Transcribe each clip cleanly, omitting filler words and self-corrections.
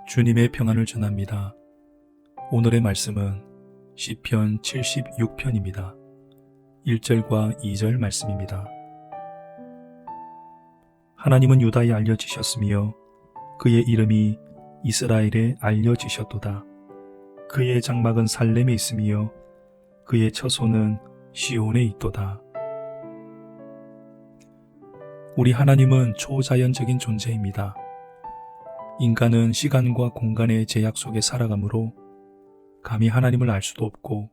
주님의 평안을 전합니다. 오늘의 말씀은 시편 76편입니다. 1절과 2절 말씀입니다. 하나님은 유다에 알려지셨으며 그의 이름이 이스라엘에 알려지셨도다. 그의 장막은 살렘에 있으며 그의 처소는 시온에 있도다. 우리 하나님은 초자연적인 존재입니다. 인간은 시간과 공간의 제약 속에 살아가므로 감히 하나님을 알 수도 없고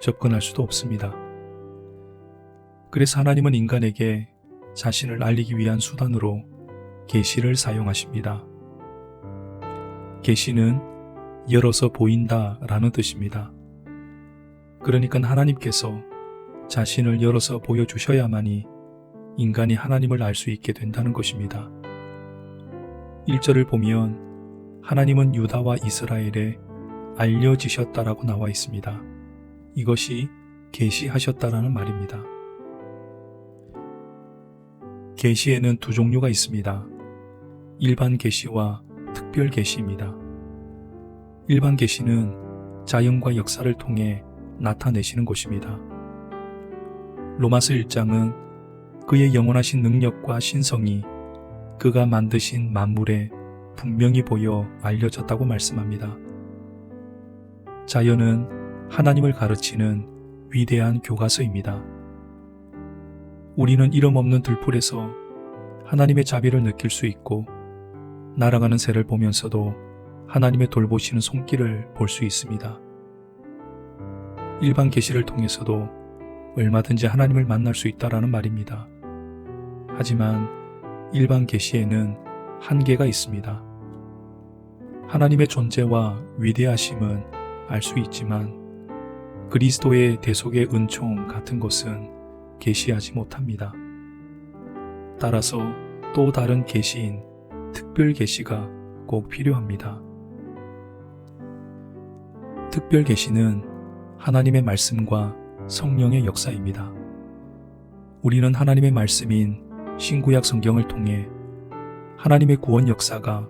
접근할 수도 없습니다. 그래서 하나님은 인간에게 자신을 알리기 위한 수단으로 계시를 사용하십니다. 계시는 열어서 보인다 라는 뜻입니다. 그러니까 하나님께서 자신을 열어서 보여주셔야만이 인간이 하나님을 알 수 있게 된다는 것입니다. 1절을 보면 하나님은 유다와 이스라엘에 알려지셨다라고 나와 있습니다. 이것이 계시하셨다라는 말입니다. 계시에는 두 종류가 있습니다. 일반 계시와 특별 계시입니다. 일반 계시는 자연과 역사를 통해 나타내시는 것입니다. 로마서 1장은 그의 영원하신 능력과 신성이 그가 만드신 만물에 분명히 보여 알려졌다고 말씀합니다. 자연은 하나님을 가르치는 위대한 교과서입니다. 우리는 이름 없는 들풀에서 하나님의 자비를 느낄 수 있고 날아가는 새를 보면서도 하나님의 돌보시는 손길을 볼 수 있습니다. 일반 계시를 통해서도 얼마든지 하나님을 만날 수 있다라는 말입니다. 하지만 일반 계시에는 한계가 있습니다. 하나님의 존재와 위대하심은 알 수 있지만 그리스도의 대속의 은총 같은 것은 계시하지 못합니다. 따라서 또 다른 계시인 특별 계시가 꼭 필요합니다. 특별 계시는 하나님의 말씀과 성령의 역사입니다. 우리는 하나님의 말씀인 신구약 성경을 통해 하나님의 구원 역사가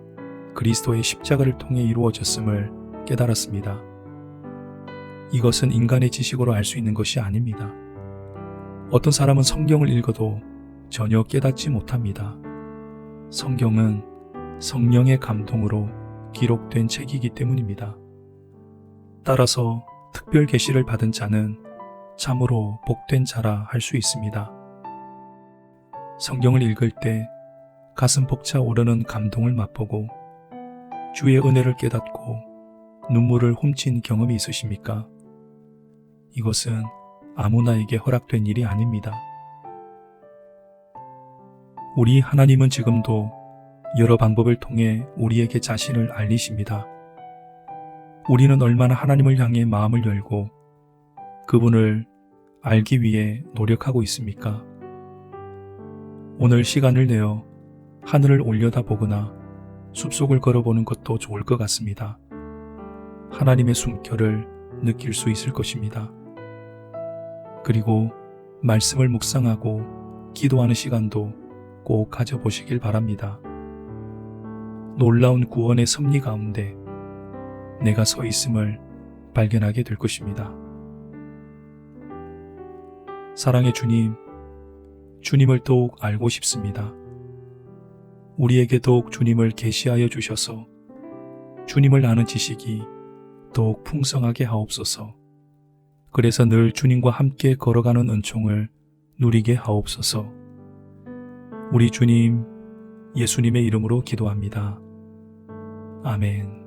그리스도의 십자가를 통해 이루어졌음을 깨달았습니다. 이것은 인간의 지식으로 알 수 있는 것이 아닙니다. 어떤 사람은 성경을 읽어도 전혀 깨닫지 못합니다. 성경은 성령의 감동으로 기록된 책이기 때문입니다. 따라서 특별 계시를 받은 자는 참으로 복된 자라 할 수 있습니다. 성경을 읽을 때 가슴 벅차 오르는 감동을 맛보고 주의 은혜를 깨닫고 눈물을 훔친 경험이 있으십니까? 이것은 아무나에게 허락된 일이 아닙니다. 우리 하나님은 지금도 여러 방법을 통해 우리에게 자신을 알리십니다. 우리는 얼마나 하나님을 향해 마음을 열고 그분을 알기 위해 노력하고 있습니까? 오늘 시간을 내어 하늘을 올려다보거나 숲속을 걸어보는 것도 좋을 것 같습니다. 하나님의 숨결을 느낄 수 있을 것입니다. 그리고 말씀을 묵상하고 기도하는 시간도 꼭 가져보시길 바랍니다. 놀라운 구원의 섭리 가운데 내가 서 있음을 발견하게 될 것입니다. 사랑의 주님, 주님을 더욱 알고 싶습니다. 우리에게 더욱 주님을 계시하여 주셔서 주님을 아는 지식이 더욱 풍성하게 하옵소서. 그래서 늘 주님과 함께 걸어가는 은총을 누리게 하옵소서. 우리 주님 예수님의 이름으로 기도합니다. 아멘.